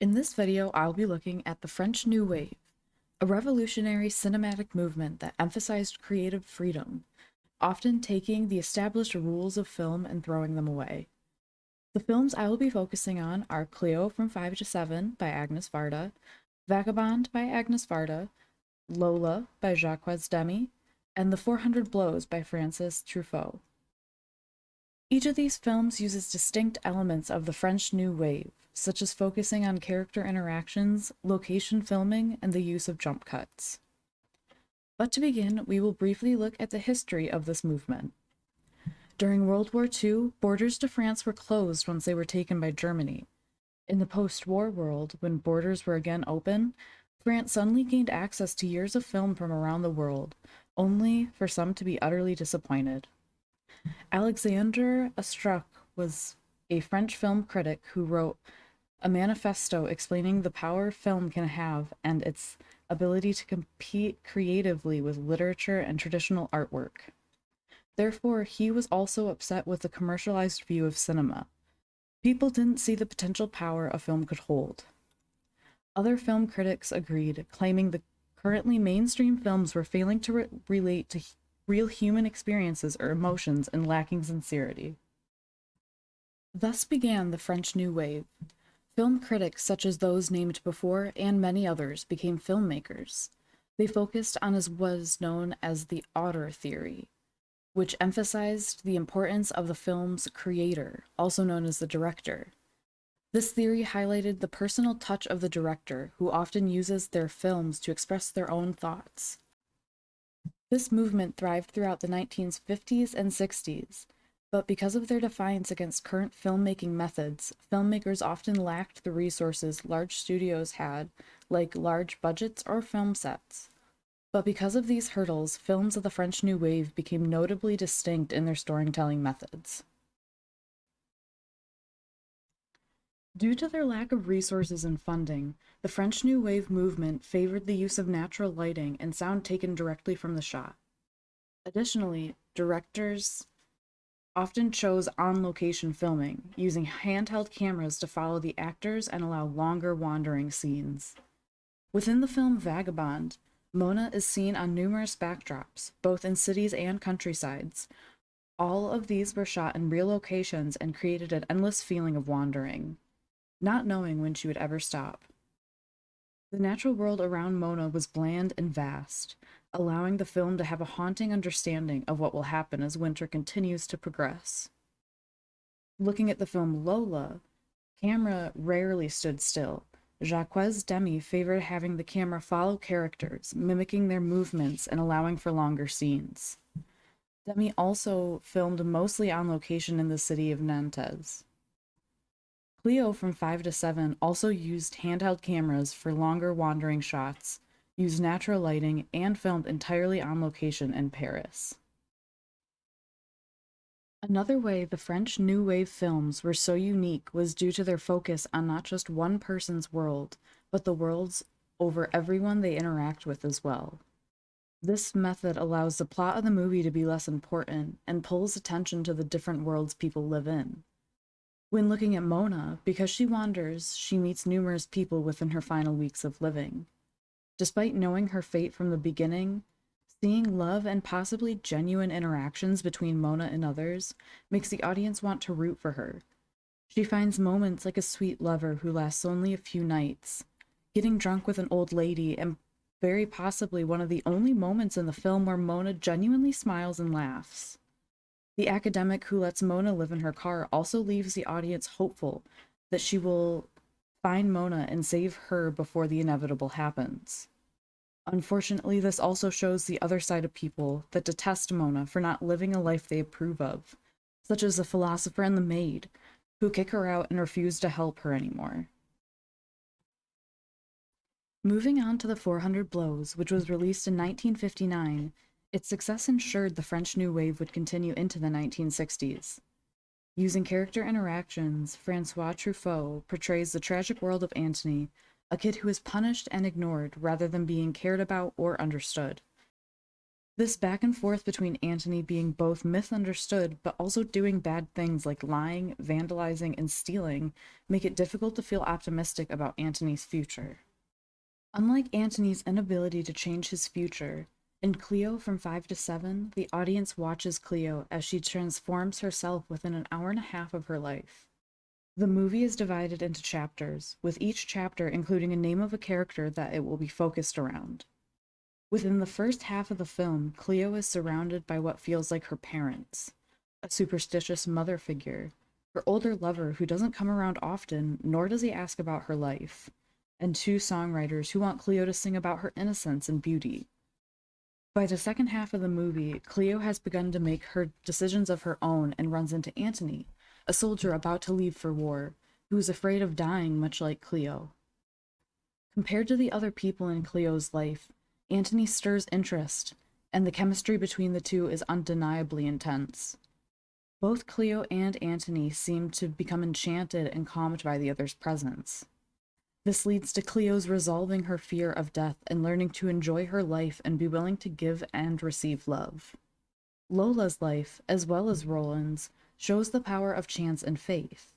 In this video, I'll be looking at the French New Wave, a revolutionary cinematic movement that emphasized creative freedom, often taking the established rules of film and throwing them away. The films I will be focusing on are Cleo from 5 to 7 by Agnes Varda, Vagabond by Agnes Varda, Lola by Jacques Demy, and The 400 Blows by Francis Truffaut. Each of these films uses distinct elements of the French New Wave, such as focusing on character interactions, location filming, and the use of jump cuts. But to begin, we will briefly look at the history of this movement. During World War II, borders to France were closed once they were taken by Germany. In the post-war world, when borders were again open, France suddenly gained access to years of film from around the world, only for some to be utterly disappointed. Alexandre Astruc was a French film critic who wrote a manifesto explaining the power film can have and its ability to compete creatively with literature and traditional artwork. Therefore, he was also upset with the commercialized view of cinema. People didn't see the potential power a film could hold. Other film critics agreed, claiming the currently mainstream films were failing to relate to real human experiences or emotions and lacking sincerity. Thus began the French New Wave. Film critics such as those named before and many others became filmmakers. They focused on as was known as the auteur theory, which emphasized the importance of the film's creator, also known as the director. This theory highlighted the personal touch of the director, who often uses their films to express their own thoughts. This movement thrived throughout the 1950s and 60s, but because of their defiance against current filmmaking methods, filmmakers often lacked the resources large studios had, like large budgets or film sets. But because of these hurdles, films of the French New Wave became notably distinct in their storytelling methods. Due to their lack of resources and funding, the French New Wave movement favored the use of natural lighting and sound taken directly from the shot. Additionally, directors often chose on-location filming, using handheld cameras to follow the actors and allow longer wandering scenes. Within the film Vagabond, Mona is seen on numerous backdrops, both in cities and countrysides. All of these were shot in real locations and created an endless feeling of wandering, not knowing when she would ever stop. The natural world around Mona was bland and vast, allowing the film to have a haunting understanding of what will happen as winter continues to progress. Looking at the film Lola, camera rarely stood still. Jacques Demy favored having the camera follow characters, mimicking their movements and allowing for longer scenes. Demy also filmed mostly on location in the city of Nantes. Cleo from 5 to 7 also used handheld cameras for longer wandering shots, used natural lighting, and filmed entirely on location in Paris. Another way the French New Wave films were so unique was due to their focus on not just one person's world, but the worlds over everyone they interact with as well. This method allows the plot of the movie to be less important and pulls attention to the different worlds people live in. When looking at Mona, because she wanders, she meets numerous people within her final weeks of living. Despite knowing her fate from the beginning, seeing love and possibly genuine interactions between Mona and others makes the audience want to root for her. She finds moments like a sweet lover who lasts only a few nights, getting drunk with an old lady, and very possibly one of the only moments in the film where Mona genuinely smiles and laughs. The academic who lets Mona live in her car also leaves the audience hopeful that she will find Mona and save her before the inevitable happens. Unfortunately, this also shows the other side of people that detest Mona for not living a life they approve of, such as the philosopher and the maid, who kick her out and refuse to help her anymore. Moving on to The 400 Blows, which was released in 1959, its success ensured the French New Wave would continue into the 1960s. Using character interactions, Francois Truffaut portrays the tragic world of Antony, a kid who is punished and ignored rather than being cared about or understood. This back and forth between Antony being both misunderstood but also doing bad things like lying, vandalizing, and stealing make it difficult to feel optimistic about Antony's future. Unlike Antony's inability to change his future, in Cleo from 5 to 7, the audience watches Cleo as she transforms herself within an hour and a half of her life. The movie is divided into chapters, with each chapter including a name of a character that it will be focused around. Within the first half of the film, Cleo is surrounded by what feels like her parents, a superstitious mother figure, her older lover who doesn't come around often, nor does he ask about her life, and two songwriters who want Cleo to sing about her innocence and beauty. By the second half of the movie, Cleo has begun to make her decisions of her own and runs into Antony, a soldier about to leave for war, who is afraid of dying much like Cleo. Compared to the other people in Cleo's life, Antony stirs interest, and the chemistry between the two is undeniably intense. Both Cleo and Antony seem to become enchanted and calmed by the other's presence. This leads to Cleo's resolving her fear of death and learning to enjoy her life and be willing to give and receive love. Lola's life, as well as Roland's, shows the power of chance and faith.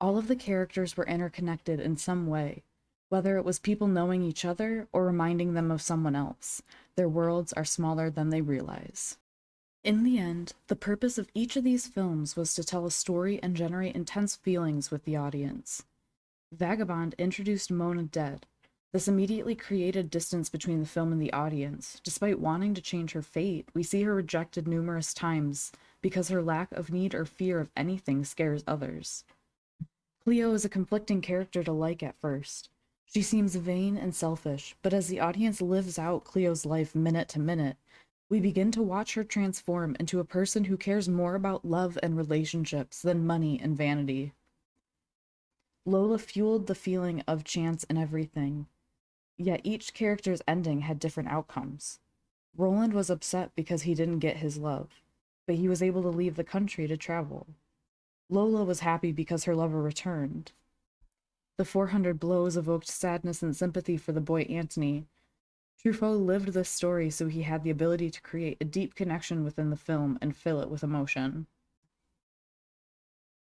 All of the characters were interconnected in some way, whether it was people knowing each other or reminding them of someone else. Their worlds are smaller than they realize. In the end, the purpose of each of these films was to tell a story and generate intense feelings with the audience. Vagabond introduced Mona dead. This immediately created distance between the film and the audience. Despite wanting to change her fate, we see her rejected numerous times because her lack of need or fear of anything scares others. Cleo is a conflicting character to like at first. She seems vain and selfish, but as the audience lives out Cleo's life minute to minute, we begin to watch her transform into a person who cares more about love and relationships than money and vanity. Lola fueled the feeling of chance in everything, yet each character's ending had different outcomes. Roland was upset because he didn't get his love, but he was able to leave the country to travel. Lola was happy because her lover returned. The 400 blows evoked sadness and sympathy for the boy Antony. Truffaut lived this story so he had the ability to create a deep connection within the film and fill it with emotion.